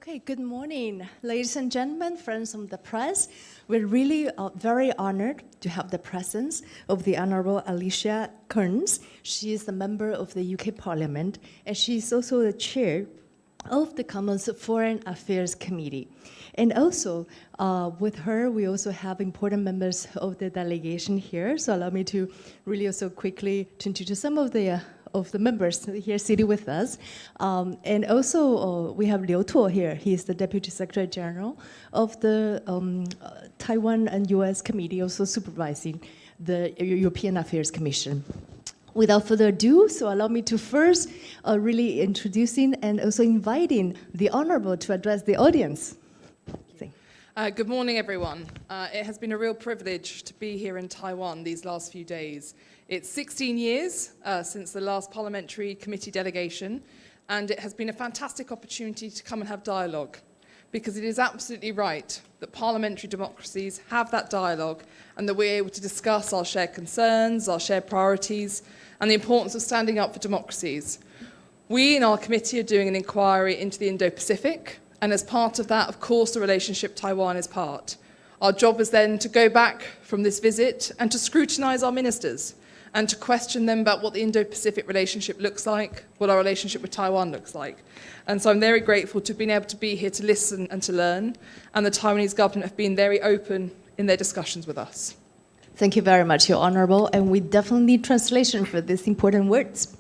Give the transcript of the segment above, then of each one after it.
Okay, good morning, ladies and gentlemen, friends of the press. We're really very honored to have the presence of the Honorable Alicia Kearns. She is a member of the UK Parliament, and she's also the chair of the Commons Foreign Affairs Committee. And also, with her, we also have important members of the delegation here. So allow me to really also quickly to introduce some of the members here sitting with us. And also, we have Liu Tuo here. He is the Deputy Secretary General of the Taiwan and U.S. Committee, also supervising the European Affairs Commission. Without further ado, so allow me to first really introducing and also inviting the Honorable to address the audience. Good morning, everyone. It has been a real privilege to be here in Taiwan these last few days. It's 16 years since the last parliamentary committee delegation, and it has been a fantastic opportunity to come and have dialogue, because it is absolutely right that parliamentary democracies have that dialogue and that we're able to discuss our shared concerns, our shared priorities, and the importance of standing up for democracies. We in our committee are doing an inquiry into the Indo-Pacific, and as part of that, of course, the relationship Taiwan is part. Our job is then to go back from this visit and to scrutinise our ministers and to question them about what the Indo-Pacific relationship looks like, what our relationship with Taiwan looks like. And so I'm very grateful to have been able to be here to listen and to learn, and the Taiwanese government have been very open in their discussions with us. Thank you very much, Your Honorable, and we definitely need translation for these important words.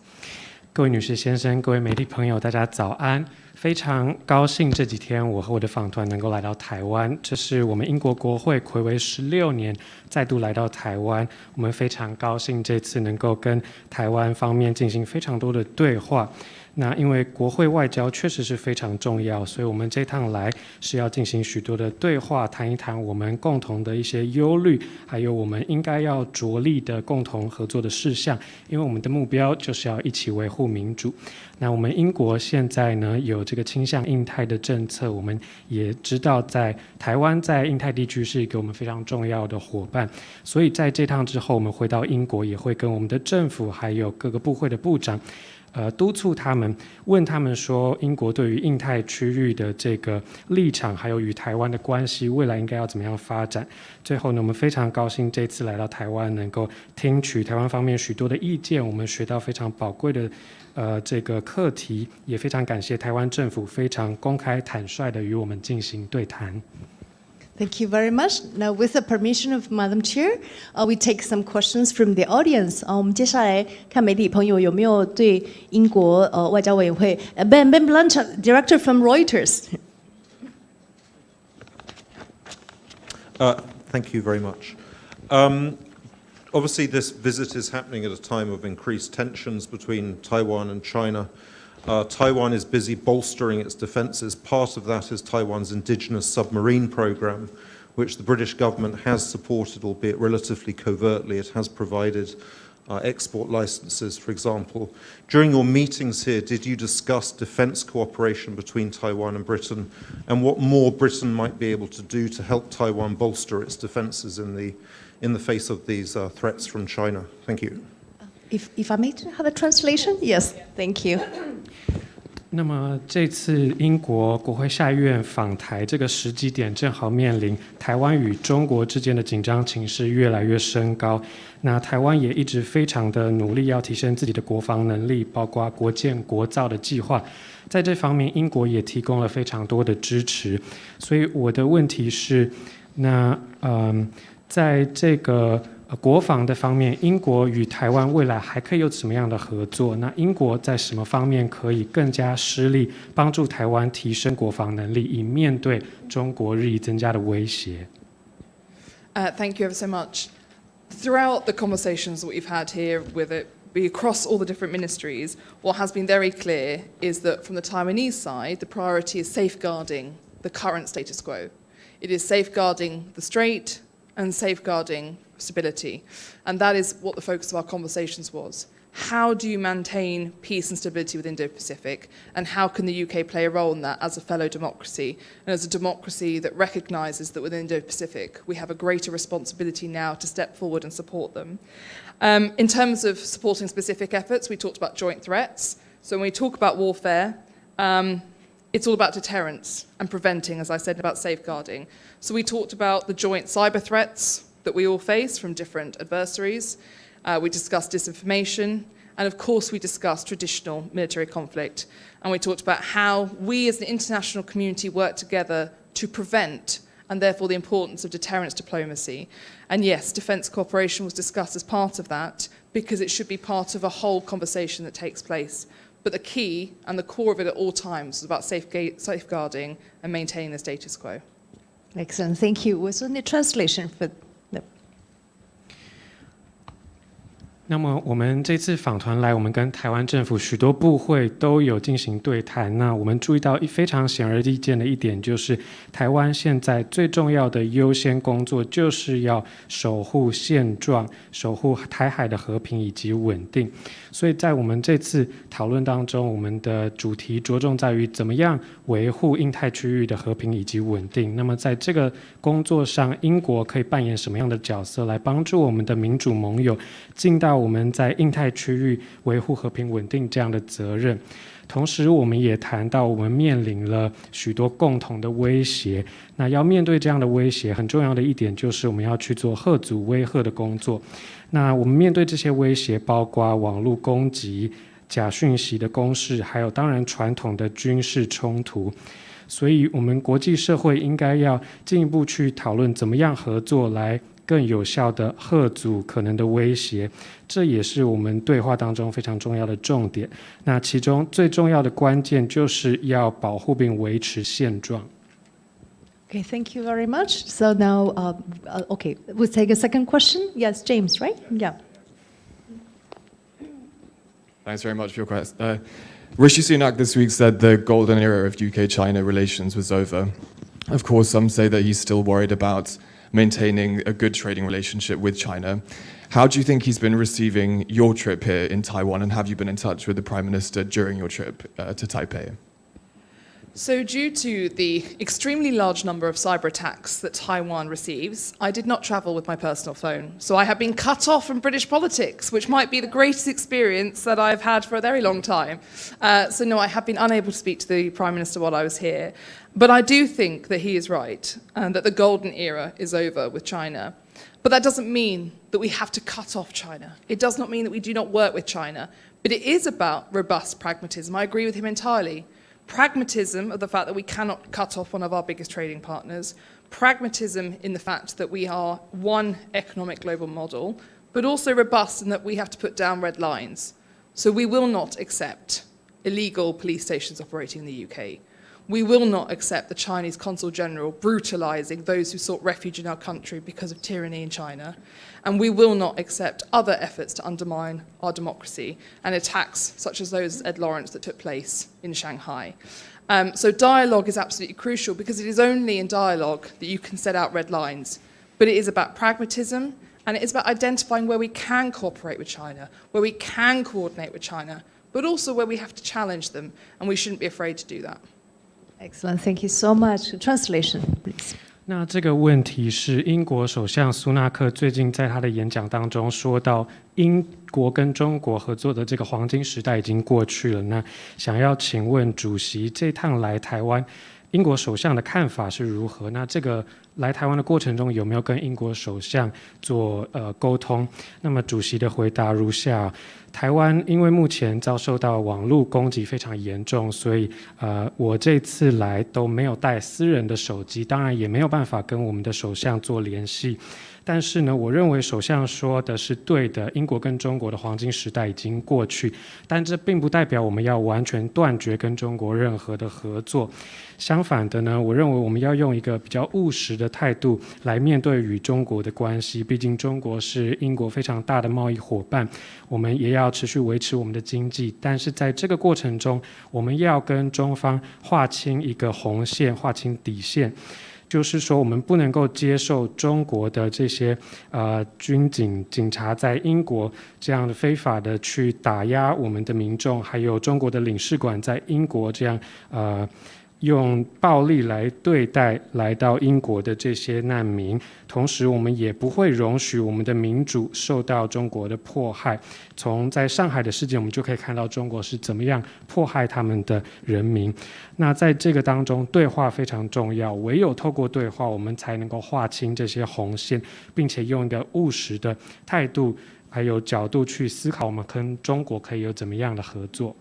各位女士先生，各位媒体朋友，大家早安！非常高兴这几天我和我的访团能够来到台湾，这是我们英国国会睽违16年再度来到台湾，我们非常高兴这次能够跟台湾方面进行非常多的对话。那因为国会外交确实是非常重要，所以我们这趟来是要进行许多的对话，谈一谈我们共同的一些忧虑，还有我们应该要着力的共同合作的事项，因为我们的目标就是要一起维护民主。那我们英国现在呢有这个倾向印太的政策，我们也知道在台湾在印太地区是一个我们非常重要的伙伴，所以在这趟之后我们回到英国也会跟我们的政府还有各个部会的部长督促他们，问他们说英国对于印太区域的这个立场还有与台湾的关系未来应该要怎么样发展。最后呢，我们非常高兴这次来到台湾能够听取台湾方面许多的意见，我们学到非常宝贵的这个课题，也非常感谢台湾政府非常公开坦率的与我们进行对谈。Thank you very much. Now, with the permission of Madam Chair, we take some questions from the audience. 我们接下来看媒体朋友有没有对英国外交委员会 Ben Blanchard, Director from Reuters. Thank you very much. Obviously, this visit is happening at a time of increased tensions between Taiwan and China. Taiwan is busy bolstering its defences. Part of that is Taiwan's indigenous submarine program, which the British government has supported, albeit relatively covertly. It has provided export licences, for example. During your meetings here, did you discuss defence cooperation between Taiwan and Britain, and what more Britain might be able to do to help Taiwan bolster its defences in the face of these threats from China? Thank you. If I may have a translation? Yes, thank you. 那么这次英国国会下议院访台这个时机点，正好面临台湾与中国之间的紧张情势越来越升高。那台湾也一直非常的努力要提升自己的国防能力，包括国建国造的计划。在这方面，英国也提供了非常多的支持。所以我的问题是，那在这个国防的方面，英国与台湾未来还可以有什么样的合作？那英国在什么方面可以更加施力，帮助台湾提升国防能力，以面对中国日益增加的威胁？Thank you ever so much. Throughout the conversations that we've had here with it, across all the different ministries, what has been very clear is that from the Taiwanese side, the priority is safeguarding the current status quo. It is safeguarding the strait and safeguarding stability. And that is what the focus of our conversations was. How do you maintain peace and stability within the Indo-Pacific? And how can the UK play a role in that as a fellow democracy? And as a democracy that recognises that within the Indo-Pacific, we have a greater responsibility now to step forward and support them. In terms of supporting specific efforts, we talked about joint threats. So when we talk about warfare, it's all about deterrence and preventing, as I said, about safeguarding. So we talked about the joint cyber threats that we all face from different adversaries. We discussed disinformation. And of course, we discussed traditional military conflict. And we talked about how we as an international community work together to prevent, and therefore the importance of deterrence diplomacy. And yes, defence cooperation was discussed as part of that, because it should be part of a whole conversation that takes place. But the key and the core of it at all times is about safeguarding and maintaining the status quo. Excellent, thank you. Was on the translation for the... 那么我们这次访团来，我们跟台湾政府许多部会都有进行对谈。那我们注意到非常显而易见的一点，就是台湾现在最重要的优先工作，就是要守护现状，守护台海的和平以及稳定。所以在我们这次讨论当中，我们的主题着重在于怎么样维护印太区域的和平以及稳定。那么在这个工作上，英国可以扮演什么样的角色，来帮助我们的民主盟友尽到我们在印太区域维护和平稳定这样的责任。同时我们也谈到我们面临了许多共同的威胁，那要面对这样的威胁，很重要的一点就是我们要去做嚇阻威吓的工作。那我们面对这些威胁，包括网络攻击、假讯息的攻势，还有当然传统的军事冲突。所以我们国际社会应该要进一步去讨论怎么样合作来更有效的嚇阻可能的威胁，这也是我们对话当中非常重要的重点。那其中最重要的关键就是要保护并维持现状。Okay, thank you very much. So now, okay, we'll take a second question. Yes, James, right? Yeah. Thanks very much for your question. Rishi Sunak this week said the golden era of UK-China relations was over. Of course, some say that he's still worried about maintaining a good trading relationship with China. How do you think he's been receiving your trip here in Taiwan, and have you been in touch with the Prime Minister during your trip to Taipei? So due to the extremely large number of cyber attacks that Taiwan receives, I did not travel with my personal phone. So I have been cut off from British politics, which might be the greatest experience that I've had for a very long time. So no, I have been unable to speak to the Prime Minister while I was here. But I do think that he is right, and that the golden era is over with China. But that doesn't mean that we have to cut off China. It does not mean that we do not work with China. But it is about robust pragmatism. I agree with him entirely. Pragmatism of the fact that we cannot cut off one of our biggest trading partners. Pragmatism in the fact that we are one economic global model, but also robust in that we have to put down red lines. So we will not accept illegal police stations operating in the UK. We will not accept the Chinese Consul General brutalising those who sought refuge in our country because of tyranny in China. And we will not accept other efforts to undermine our democracy and attacks such as those at Ed Lawrence that took place in Shanghai. So dialogue is absolutely crucial, because it is only in dialogue that you can set out red lines. But it is about pragmatism, and it is about identifying where we can cooperate with China, where we can coordinate with China, but also where we have to challenge them, and we shouldn't be afraid to do that. Excellent, thank you so much. Translation, please. 那这个问题是英国首相苏纳克最近在他的演讲当中说到，英国跟中国合作的这个黄金时代已经过去了。那想要请问主席，这趟来台湾，英国首相的看法是如何？那这个来台湾的过程中有没有跟英国首相做沟通？那么主席的回答如下：台湾因为目前遭受到网络攻击非常严重，所以我这次来都没有带私人的手机，当然也没有办法跟我们的首相做联系。但是呢，我认为首相说的是对的，英国跟中国的黄金时代已经过去，但这并不代表我们要完全断绝跟中国任何的合作。相反的呢，我认为我们要用一个比较务实的态度来面对与中国的关系，毕竟中国是英国非常大的贸易伙伴，我们也要持续维持我们的经济，但是在这个过程中，我们要跟中方划清一个红线，划清底线。就是说，我们不能够接受中国的这些警察在英国这样的非法的去打压我们的民众，还有中国的领事馆在英国这样用暴力来对待来到英国的这些难民，同时我们也不会容许我们的民主受到中国的迫害。从在上海的事件，我们就可以看到中国是怎么样迫害他们的人民。那在这个当中，对话非常重要，唯有透过对话，我们才能够划清这些红线，并且用一个务实的态度还有角度去思考，我们跟中国可以有怎么样的合作。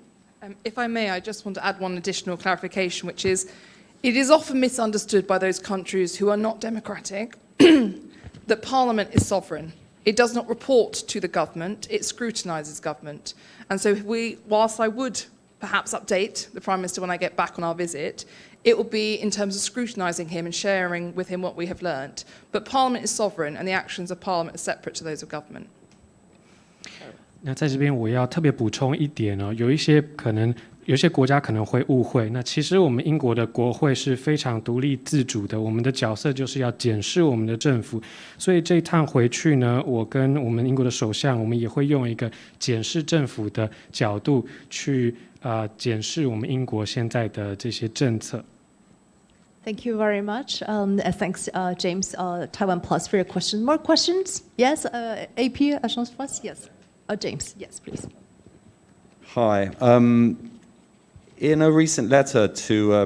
If I may, I just want to add one additional clarification, which is it is often misunderstood by those countries who are not democratic that Parliament is sovereign. It does not report to the government, it scrutinises government. And so whilst I would perhaps update the Prime Minister when I get back on our visit, it will be in terms of scrutinising him and sharing with him what we have learnt. But Parliament is sovereign and the actions of Parliament are separate to those of government. 那在这边我要特别补充一点哦，有些国家可能会误会，那其实我们英国的国会是非常独立自主的，我们的角色就是要检视我们的政府，所以这一趟回去呢，我跟我们英国的首相，我们也会用一个检视政府的角度去检视我们英国现在的这些政策。Thank you very much. Thanks, James, Taiwan Plus, for your question. More questions? Yes, AP, Agence France? Yes. James, yes, please. Hi. In a recent letter to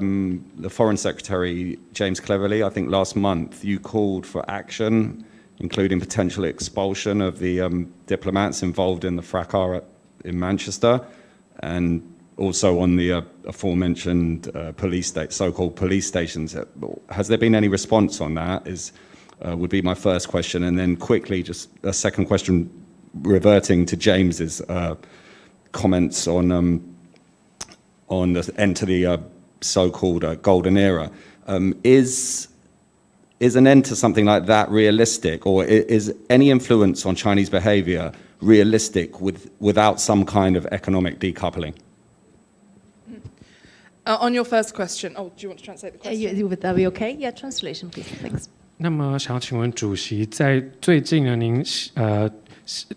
the Foreign Secretary, James Cleverly, I think last month, you called for action, including potential expulsion of the diplomats involved in the fracas in Manchester, and also on the aforementioned so-called police stations. Has there been any response on that? Would be my first question. And then quickly, just a second question, reverting to James's comments on the end to the so-called golden era. Is an end to something like that realistic, or is any influence on Chinese behavior realistic without some kind of economic decoupling? On your first question, do you want to translate the question? Would that be okay? Yeah, translation, please. Thanks. 那么想要请问主席，在最近呢，您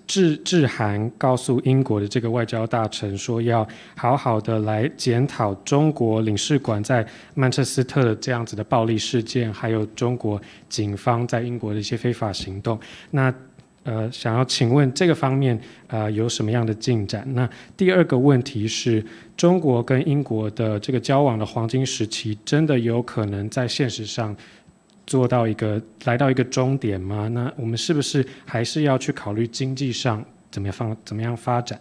致函告诉英国的这个外交大臣，说要好好的来检讨中国领事馆在曼彻斯特的这样子的暴力事件，还有中国警方在英国的一些非法行动。那想要请问这个方面有什么样的进展？那第二个问题是，中国跟英国的这个交往的黄金时期，真的有可能在现实上来到一个终点吗？那我们是不是还是要去考虑经济上怎么样发展？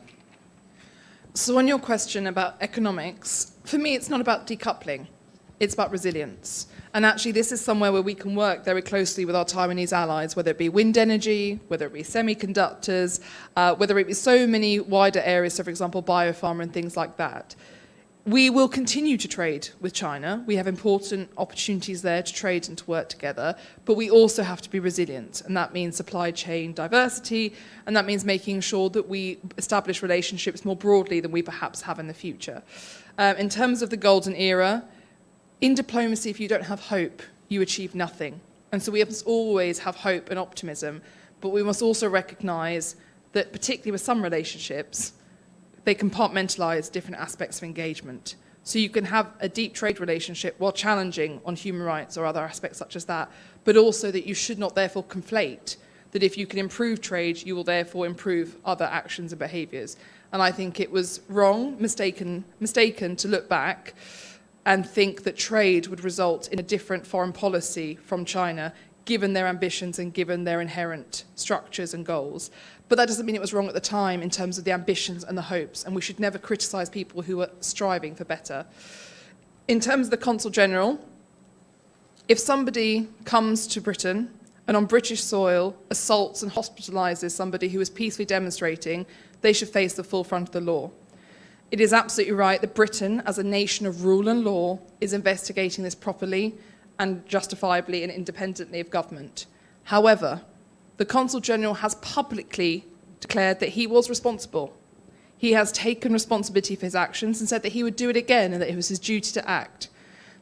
So on your question about economics, for me it's not about decoupling, it's about resilience. And actually this is somewhere where we can work very closely with our Taiwanese allies, whether it be wind energy, whether it be semiconductors, whether it be so many wider areas, so for example biopharma and things like that. We will continue to trade with China. We have important opportunities there to trade and to work together, but we also have to be resilient, and that means supply chain diversity, and that means making sure that we establish relationships more broadly than we perhaps have in the future. In terms of the golden era, in diplomacy, if you don't have hope, you achieve nothing. And so we must always have hope and optimism, but we must also recognise that particularly with some relationships, they compartmentalise different aspects of engagement. So you can have a deep trade relationship while challenging on human rights or other aspects such as that, but also that you should not therefore conflate that if you can improve trade, you will therefore improve other actions and behaviours. And I think it was mistaken to look back and think that trade would result in a different foreign policy from China, given their ambitions and given their inherent structures and goals. But that doesn't mean it was wrong at the time in terms of the ambitions and the hopes, and we should never criticise people who are striving for better. In terms of the Consul General, if somebody comes to Britain and on British soil assaults and hospitalises somebody who is peacefully demonstrating, they should face the full front of the law. It is absolutely right that Britain, as a nation of rule and law, is investigating this properly and justifiably and independently of government. However, the Consul General has publicly declared that he was responsible. He has taken responsibility for his actions and said that he would do it again and that it was his duty to act.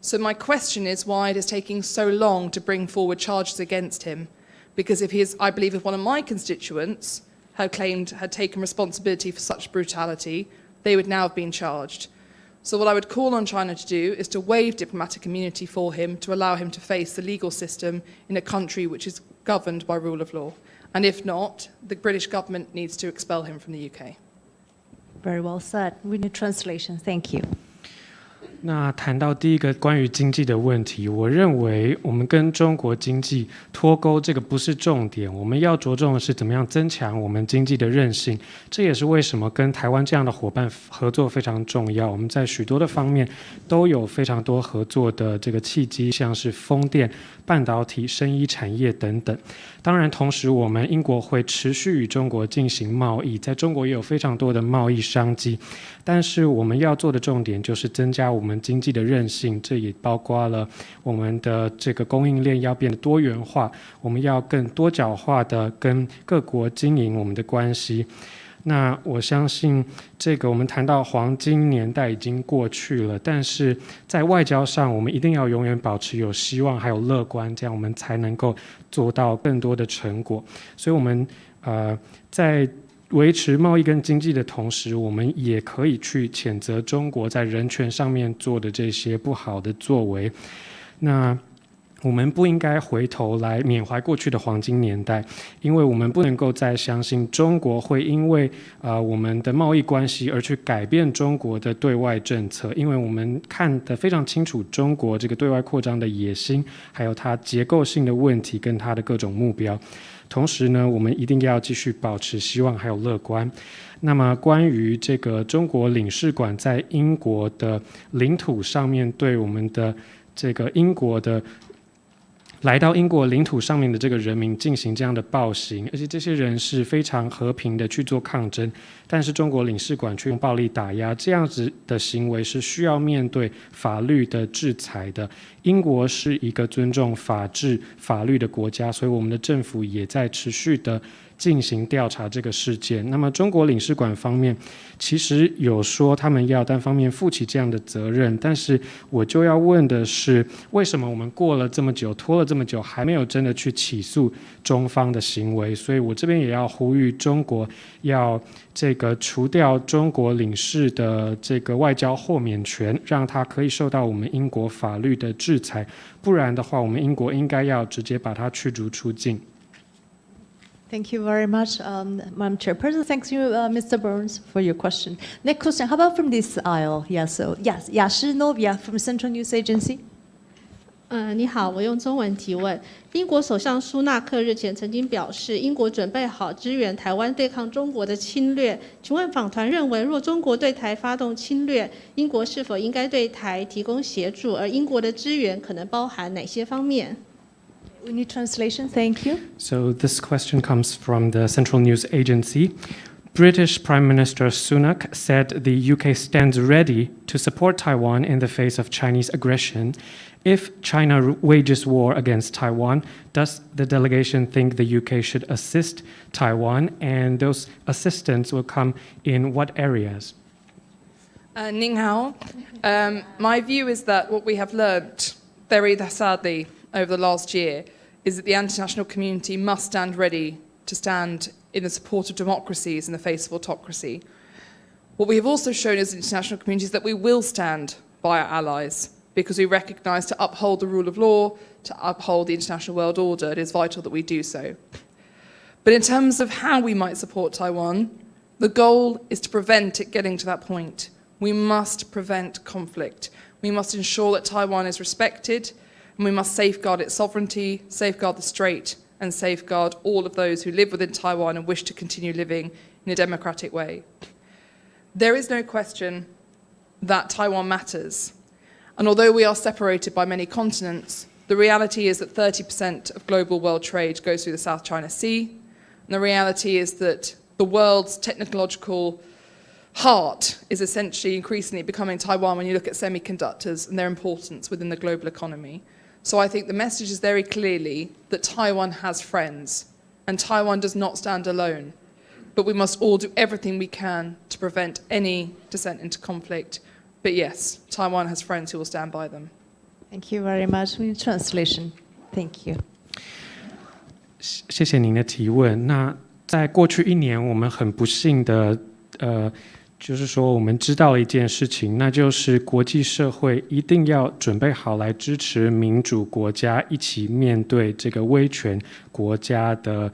So my question is why it is taking so long to bring forward charges against him. Because I believe if one of my constituents had taken responsibility for such brutality, they would now have been charged. So what I would call on China to do is to waive diplomatic immunity for him to allow him to face the legal system in a country which is governed by rule of law. And if not, the British government needs to expel him from the UK. Very well said. We need translation. Thank you. 那谈到第一个关于经济的问题，我认为我们跟中国经济脱钩这个不是重点，我们要着重的是怎么样增强我们经济的韧性。这也是为什么跟台湾这样的伙伴合作非常重要。我们在许多的方面都有非常多合作的这个契机，像是风电、半导体、生医产业等等。当然，同时我们英国会持续与中国进行贸易，在中国也有非常多的贸易商机。但是我们要做的重点就是增加我们经济的韧性，这也包括了我们的这个供应链要变得多元化，我们要更多角化的跟各国经营我们的关系。那我相信这个我们谈到黄金年代已经过去了，但是在外交上我们一定要永远保持有希望还有乐观，这样我们才能够做到更多的成果。所以我们在维持贸易跟经济的同时，我们也可以去谴责中国在人权上面做的这些不好的作为。那我们不应该回头来缅怀过去的黄金年代，因为我们不能够再相信中国会因为我们的贸易关系而去改变中国的对外政策，因为我们看得非常清楚中国这个对外扩张的野心，还有它结构性的问题跟它的各种目标。同时呢，我们一定要继续保持希望还有乐观。那么关于这个中国领事馆在英国的领土上面对我们的这个英国的来到英国领土上面的这个人民进行这样的暴行，而且这些人是非常和平的去做抗争，但是中国领事馆却用暴力打压，这样子的行为是需要面对法律的制裁的。英国是一个尊重法治、法律的国家，所以我们的政府也在持续的进行调查这个事件。那么中国领事馆方面其实有说他们要单方面负起这样的责任，但是我就要问的是，为什么我们过了这么久，拖了这么久，还没有真的去起诉中方的行为？所以我这边也要呼吁中国要这个除掉中国领事的这个外交豁免权，让他可以受到我们英国法律的制裁，不然的话我们英国应该要直接把他驱逐出境。Thank you very much, Madam Chairperson. Thanks you, Mr. Burns, for your question. Next question, how about from this aisle? Yes, so yes, Yashi Novia from Central News Agency. 你好，我用中文提问。英国首相苏纳克日前曾经表示，英国准备好支援台湾对抗中国的侵略。请问访团认为，若中国对台发动侵略，英国是否应该对台提供协助？而英国的支援可能包含哪些方面？ We need translation. Thank you. So this question comes from the Central News Agency. British Prime Minister Sunak said the UK stands ready to support Taiwan in the face of Chinese aggression. If China wages war against Taiwan, does the delegation think the UK should assist Taiwan? And those assistance will come in what areas? Ning Hao. My view is that what we have learnt very sadly over the last year is that the international community must stand ready to stand in the support of democracies in the face of autocracy. What we have also shown as an international community is that we will stand by our allies because we recognise to uphold the rule of law, to uphold the international world order, it is vital that we do so. But in terms of how we might support Taiwan, the goal is to prevent it getting to that point. We must prevent conflict. We must ensure that Taiwan is respected, and we must safeguard its sovereignty, safeguard the Strait, and safeguard all of those who live within Taiwan and wish to continue living in a democratic way. There is no question that Taiwan matters. And although we are separated by many continents, the reality is that 30% of global world trade goes through the South China Sea. And the reality is that the world's technological heart is essentially increasingly becoming Taiwan when you look at semiconductors and their importance within the global economy. So I think the message is very clearly that Taiwan has friends, and Taiwan does not stand alone. But we must all do everything we can to prevent any descent into conflict. But yes, Taiwan has friends who will stand by them. Thank you very much. We need translation. Thank you. 谢谢您的提问。那在过去一年，我们很不幸的就是说我们知道了一件事情，那就是国际社会一定要准备好来支持民主国家一起面对这个威权国家的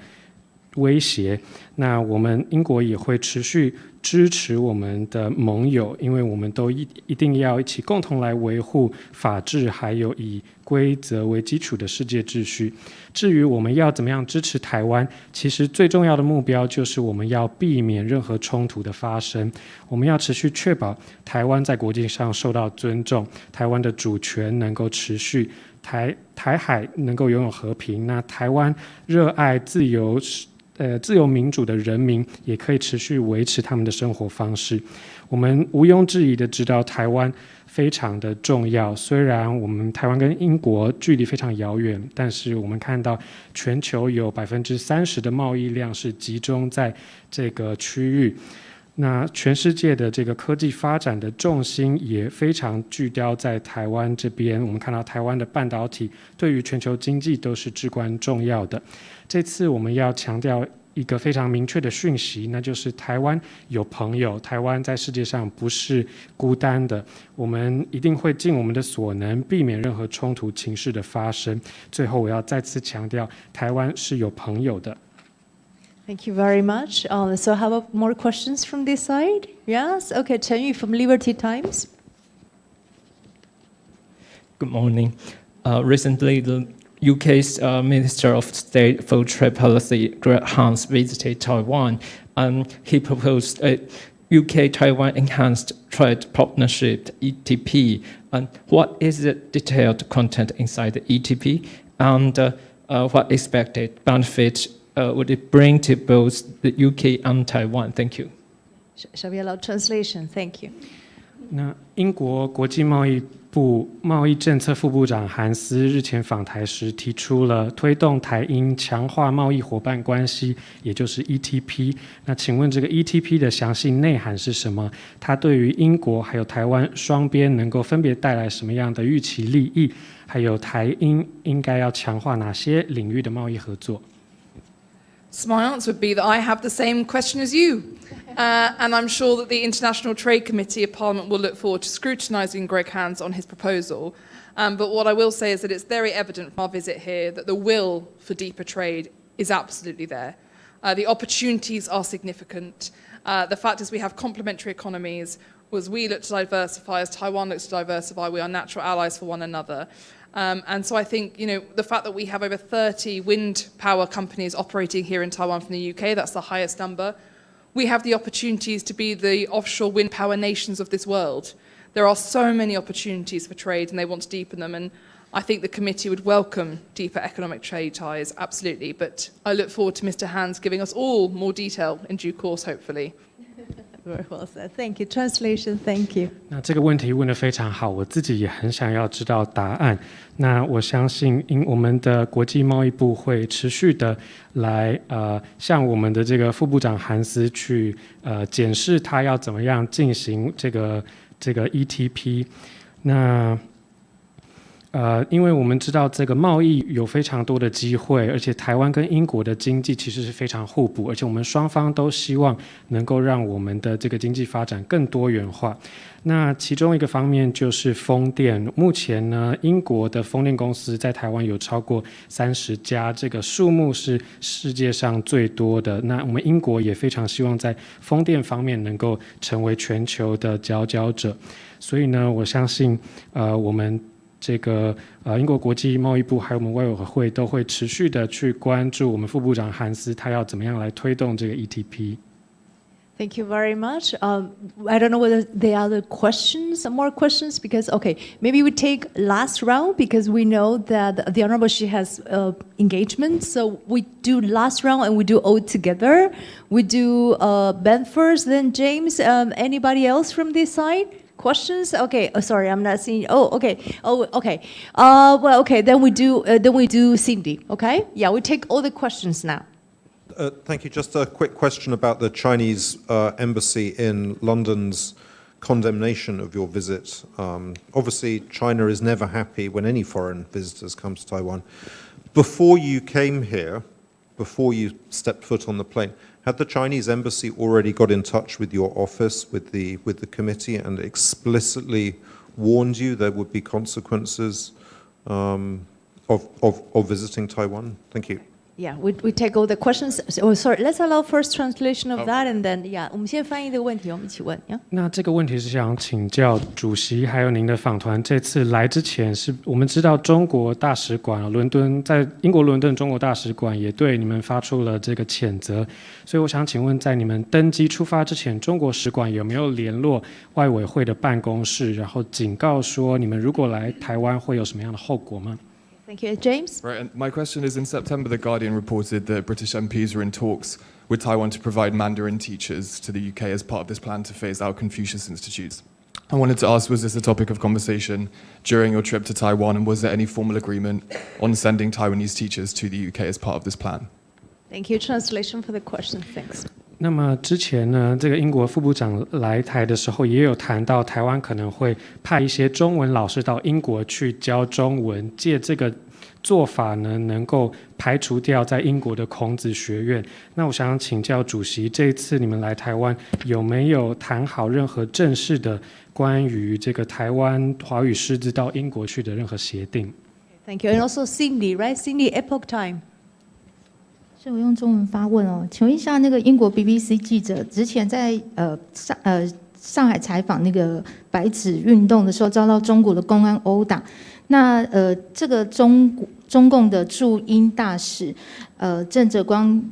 威胁。那我们英国也会持续支持我们的盟友，因为我们都一定要一起共同来维护法治，还有以规则为基础的世界秩序。至于我们要怎么样支持台湾，其实最重要的目标就是我们要避免任何冲突的发生，我们要持续确保台湾在国际上受到尊重，台湾的主权能够持续，台海能够拥有和平，那台湾热爱自由民主的人民也可以持续维持他们的生活方式。我们毋庸置疑的知道台湾非常的重要，虽然我们台湾跟英国距离非常遥远，但是我们看到全球有30%的贸易量是集中在这个区域。那全世界的这个科技发展的重心也非常聚焦在台湾这边，我们看到台湾的半导体对于全球经济都是至关重要的。这次我们要强调一个非常明确的讯息，那就是台湾有朋友，台湾在世界上不是孤单的，我们一定会尽我们的所能避免任何冲突情势的发生。最后我要再次强调，台湾是有朋友的。Thank you very much. So how about more questions from this side? Yes? Okay, Chen Yu from Liberty Times. Good morning. Recently, the UK's Minister of State for Trade Policy, Greg Hunt, visited Taiwan. He proposed a UK-Taiwan Enhanced Trade Partnership, ETP. What is the detailed content inside the ETP? And what expected benefits would it bring to both the UK and Taiwan? Thank you. Shall we allow translation? Thank you. 那英国国际贸易部贸易政策副部长韩斯日前访台时提出了推动台英强化贸易伙伴关系，也就是 ETP。那请问这个 ETP 的详细内涵是什么？它对于英国还有台湾双边能够分别带来什么样的预期利益？还有台英应该要强化哪些领域的贸易合作？ So my answer would be that I have the same question as you. And I'm sure that the International Trade Committee of Parliament will look forward to scrutinising Greg Hands on his proposal. But what I will say is that it's very evident from our visit here that the will for deeper trade is absolutely there. The opportunities are significant. The fact is we have complementary economies. As we look to diversify, as Taiwan looks to diversify, we are natural allies for one another. And so I think, the fact that we have over 30 wind power companies operating here in Taiwan from the UK, that's the highest number. We have the opportunities to be the offshore wind power nations of this world. There are so many opportunities for trade and they want to deepen them. And I think the committee would welcome deeper economic trade ties, absolutely. But I look forward to Mr. Hands giving us all more detail in due course, hopefully. Very well said. Thank you. Translation, thank you. 那这个问题问得非常好，我自己也很想要知道答案。那我相信，我们的国际贸易部会持续的来向我们的这个副部长韩斯去检视他要怎么样进行这个 ETP。那因为我们知道这个贸易有非常多的机会，而且台湾跟英国的经济其实是非常互补，而且我们双方都希望能够让我们的这个经济发展更多元化。那其中一个方面就是风电，目前呢，英国的风电公司在台湾有超过30家，这个数目是世界上最多的。那我们英国也非常希望在风电方面能够成为全球的佼佼者。所以呢，我相信我们这个英国国际贸易部还有我们外委会都会持续的去关注我们副部长韩斯他要怎么样来推动这个 ETP。 Thank you very much. I don't know whether there are other questions, more questions, because, okay, maybe we take last round because we know that the Honorable she has engagement. So we do last round and we do all together. We do Ben first, then James. Anybody else from this side? Questions? Okay. Oh, sorry, I'm not seeing. Oh, okay. Oh, okay. Well, okay. Then we do Cindy. Okay. Yeah, we take all the questions now. Thank you. Just a quick question about the Chinese embassy in London's condemnation of your visit. Obviously, China is never happy when any foreign visitors come to Taiwan. Before you came here, before you stepped foot on the plane. Had the Chinese embassy already got in touch with your office, with the committee, and explicitly warned you there would be consequences of visiting Taiwan? Thank you. Yeah, we take all the questions. Oh, sorry, let's allow first translation of that, and then yeah, 我们先翻译这个问题，我们一起问。Yeah. 那这个问题是想请教主席还有您的访团，这次来之前是我们知道中国大使馆伦敦在英国伦敦中国大使馆也对你们发出了这个谴责，所以我想请问，在你们登机出发之前，中国使馆有没有联络外委会的办公室，然后警告说你们如果来台湾会有什么样的后果吗？ Thank you, James. Right, and my question is, in September, The Guardian reported that British MPs were in talks with Taiwan to provide Mandarin teachers to the UK as part of this plan to phase out Confucius institutes. I wanted to ask, was this a topic of conversation during your trip to Taiwan, and was there any formal agreement on sending Taiwanese teachers to the UK as part of this plan? Thank you. Translation for the question. Thanks. 那么之前呢，这个英国副部长来台的时候，也有谈到台湾可能会派一些中文老师到英国去教中文，借这个做法呢，能够排除掉在英国的孔子学院。那我想请教主席，这一次你们来台湾有没有谈好任何正式的关于这个台湾华语师资到英国去的任何协定？ Thank you. And also Cindy, right? Cindy, Epoch Time. 是我用中文发问哦，请问一下，那个英国 BBC 记者之前在上海采访那个白纸运动的时候，遭到中国的公安殴打。那这个中共的驻英大使郑泽光，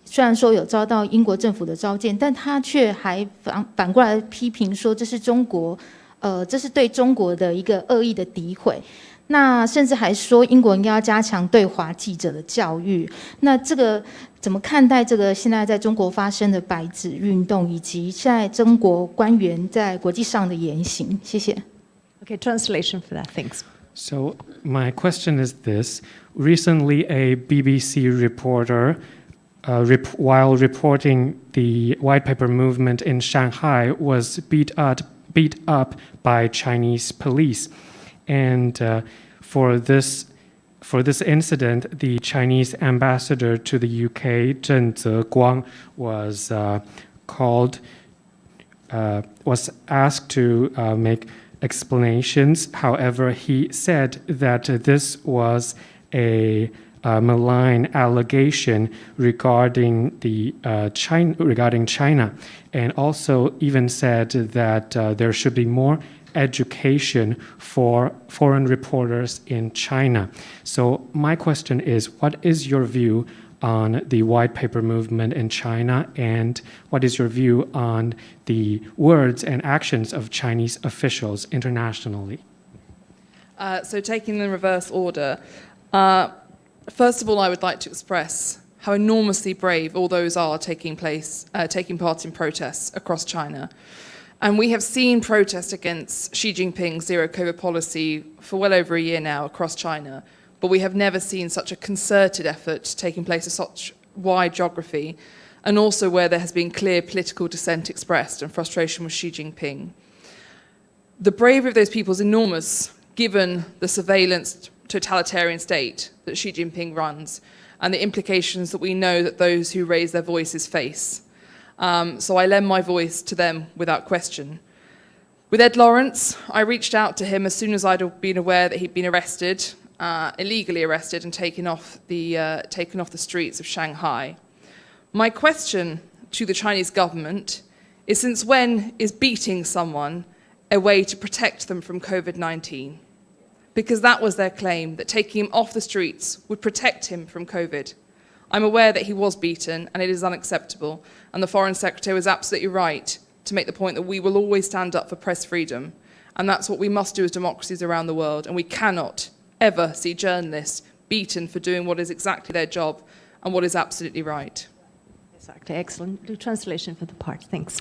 虽然说有遭到英国政府的召见，但他却还反过来批评说这是这是对中国的一个恶意的诋毁。 那甚至还说英国应该要加强对华记者的教育。那这个怎么看待这个现在在中国发生的白纸运动，以及现在中国官员在国际上的言行？谢谢。Okay, translation for that. Thanks. So my question is this: recently, a BBC reporter, while reporting the white paper movement in Shanghai, was beat up by Chinese police. And for this incident, the Chinese ambassador to the UK, Zheng Zeguang, was asked to make explanations. However, he said that this was a malign allegation regarding China, and also even said that there should be more education for foreign reporters in China. So my question is, what is your view on the white paper movement in China, and what is your view on the words and actions of Chinese officials internationally? So taking in reverse order, first of all, I would like to express how enormously brave all those are taking part in protests across China. And we have seen protests against Xi Jinping's zero-COVID policy for well over a year now across China, but we have never seen such a concerted effort taking place in such wide geography, and also where there has been clear political dissent expressed and frustration with Xi Jinping. The bravery of those people is enormous, given the surveillance totalitarian state that Xi Jinping runs, and the implications that we know that those who raise their voices face. So I lend my voice to them without question. With Ed Lawrence, I reached out to him as soon as I'd been aware that he'd been arrested, illegally arrested, and taken off the streets of Shanghai. My question to the Chinese government is, since when is beating someone a way to protect them from COVID-19? Because that was their claim, that taking him off the streets would protect him from COVID. I'm aware that he was beaten, and it is unacceptable, and the Foreign Secretary was absolutely right to make the point that we will always stand up for press freedom, and that's what we must do as democracies around the world, and we cannot ever see journalists beaten for doing what is exactly their job and what is absolutely right. Exactly. Excellent. The translation for the part. Thanks.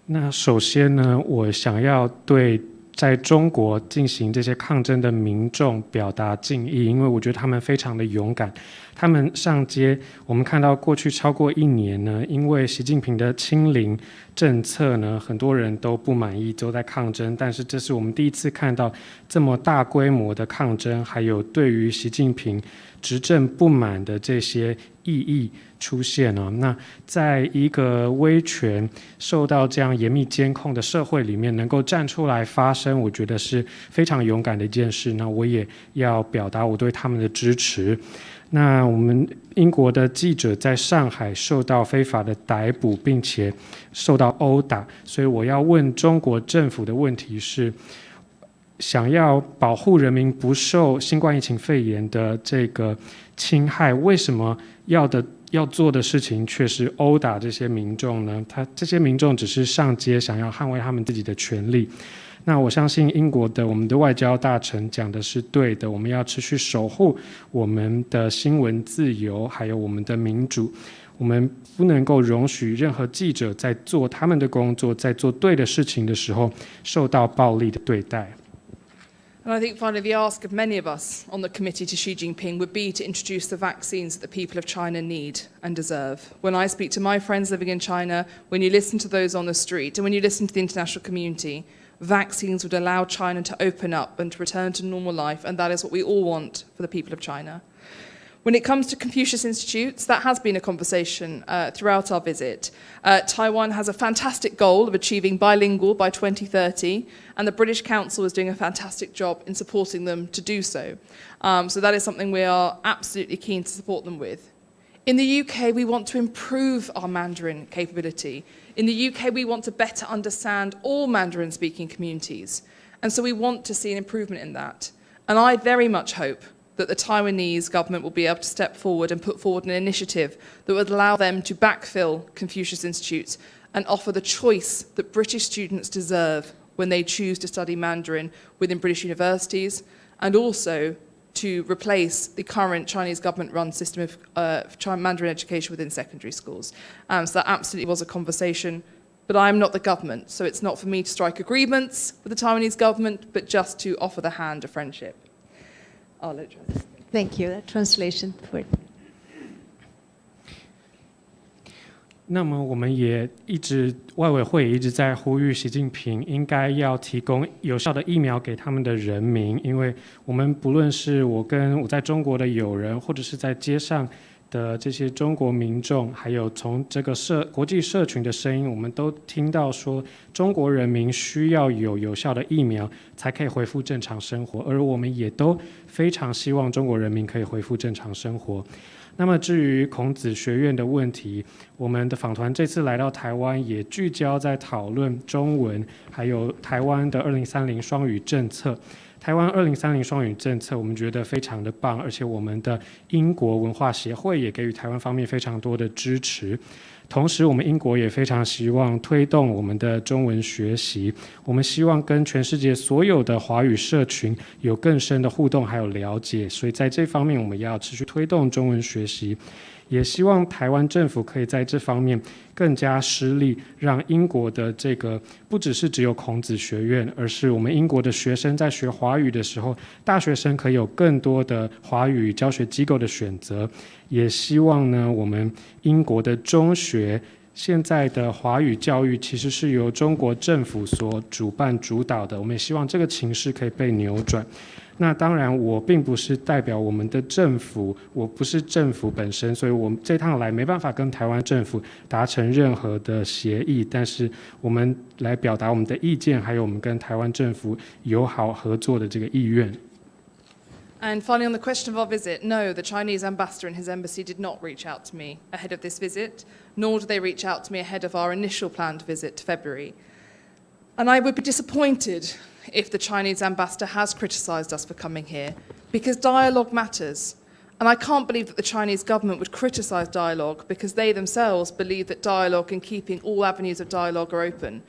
那首先呢，我想要对在中国进行这些抗争的民众表达敬意，因为我觉得他们非常的勇敢。他们上街，我们看到过去超过1年呢，因为习近平的清零政策呢，很多人都不满意，都在抗争。但是这是我们第一次看到这么大规模的抗争，还有对于习近平执政不满的这些异议出现哦。那在一个威权受到这样严密监控的社会里面，能够站出来发声，我觉得是非常勇敢的一件事。那我也要表达我对他们的支持。那我们英国的记者在上海受到非法的逮捕，并且受到殴打，所以我要问中国政府的问题是，想要保护人民不受新冠疫情肺炎的这个侵害，为什么要做的事情却是殴打这些民众呢？这些民众只是上街想要捍卫他们自己的权利。那我相信英国的我们的外交大臣讲的是对的，我们要持续守护我们的新闻自由，还有我们的民主。我们不能够容许任何记者在做他们的工作，在做对的事情的时候受到暴力的对待。And I think finally the ask of many of us on the committee to Xi Jinping would be to introduce the vaccines that the people of China need and deserve. When I speak to my friends living in China, when you listen to those on the street, and when you listen to the international community, vaccines would allow China to open up and to return to normal life, and that is what we all want for the people of China. When it comes to Confucius Institutes, that has been a conversation throughout our visit. Taiwan has a fantastic goal of achieving bilingual by 2030, and the British Council is doing a fantastic job in supporting them to do so. So that is something we are absolutely keen to support them with. In the UK, we want to improve our Mandarin capability. In the UK, we want to better understand all Mandarin-speaking communities. And so we want to see an improvement in that. And I very much hope that the Taiwanese government will be able to step forward and put forward an initiative that would allow them to backfill Confucius Institutes and offer the choice that British students deserve when they choose to study Mandarin within British universities, and also to replace the current Chinese government-run system of Mandarin education within secondary schools. So that absolutely was a conversation, but I'm not the government, so it's not for me to strike agreements with the Taiwanese government, but just to offer the hand of friendship. I'll let you. Thank you. That translation for. 那么我们也外委会也一直在呼吁习近平应该要提供有效的疫苗给他们的人民，因为我们不论是我在中国的友人，或者是在街上的这些中国民众，还有从这个国际社群的声音，我们都听到说中国人民需要有效的疫苗才可以恢复正常生活，而我们也都非常希望中国人民可以恢复正常生活。那么至于孔子学院的问题，我们的访团这次来到台湾也聚焦在讨论中文，还有台湾的2030双语政策。台湾2030双语政策我们觉得非常的棒，而且我们的英国文化协会也给予台湾方面非常多的支持。同时我们英国也非常希望推动我们的中文学习，我们希望跟全世界所有的华语社群有更深的互动还有了解，所以在这方面我们要持续推动中文学习，也希望台湾政府可以在这方面更加施力，让英国的这个不只有孔子学院，而是我们英国的学生在学华语的时候，大学生可以有更多的华语教学机构的选择。也希望呢，我们英国的中学现在的华语教育其实是由中国政府所主办主导的，我们也希望这个情势可以被扭转。那当然我并不是代表我们的政府，我不是政府本身，所以我们这趟来没办法跟台湾政府达成任何的协议，但是我们来表达我们的意见，还有我们跟台湾政府友好合作的这个意愿。And finally, on the question of our visit, no, the Chinese ambassador and his embassy did not reach out to me ahead of this visit, nor did they reach out to me ahead of our initial planned visit to February. And I would be disappointed if the Chinese ambassador has criticised us for coming here, because dialogue matters. And I can't believe that the Chinese government would criticise dialogue because they themselves believe that dialogue and keeping all avenues of dialogue are open.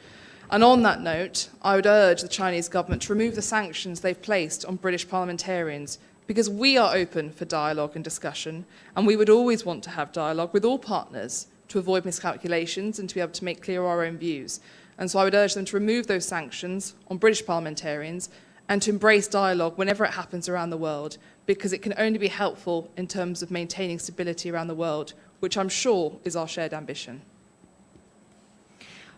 And on that note, I would urge the Chinese government to remove the sanctions they've placed on British parliamentarians, because we are open for dialogue and discussion, and we would always want to have dialogue with all partners to avoid miscalculations and to be able to make clear our own views. And so I would urge them to remove those sanctions on British parliamentarians and to embrace dialogue whenever it happens around the world, because it can only be helpful in terms of maintaining stability around the world, which I'm sure is our shared ambition.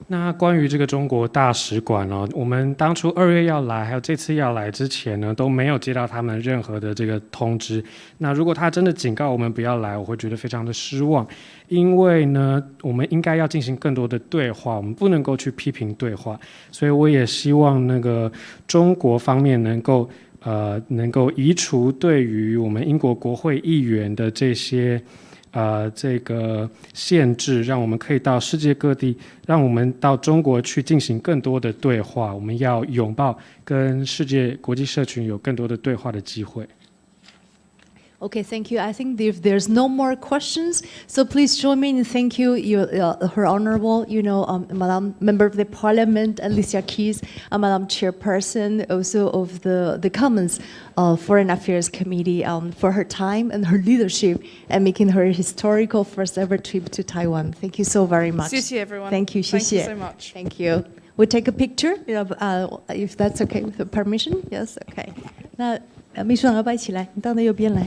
那关于这个中国大使馆哦，我们当初2月要来，还有这次要来之前呢，都没有接到他们任何的这个通知。那如果他真的警告我们不要来，我会觉得非常的失望，因为呢，我们应该要进行更多的对话，我们不能够去批评对话。所以我也希望那个中国方面能够移除对于我们英国国会议员的这些。这个限制，让我们可以到世界各地，让我们到中国去进行更多的对话。我们要拥抱跟世界国际社群有更多的对话的机会。Okay, thank you. I think if there's no more questions, so please join me in thank you, Her Honorable, Madam Member of the Parliament, Alicia Keys, Madam Chairperson, also of the Commons Foreign Affairs Committee, for her time and her leadership and making her historical first ever trip to Taiwan. Thank you so very much. 谢谢 everyone. Thank you. Thank you so much. Thank you. We'll take a picture, if that's okay with the permission. Yes, okay. 那秘书长要不要一起来？你到那右边来。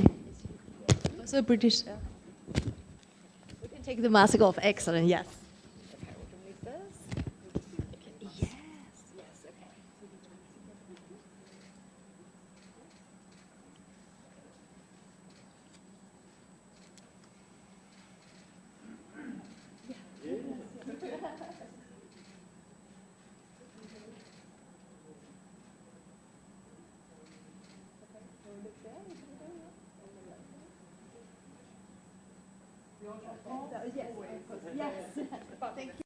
So British. We can take the mask off. Excellent. Yes. Okay, we can leave this. Okay. Yes. Yes. Okay. Yes. Thank you.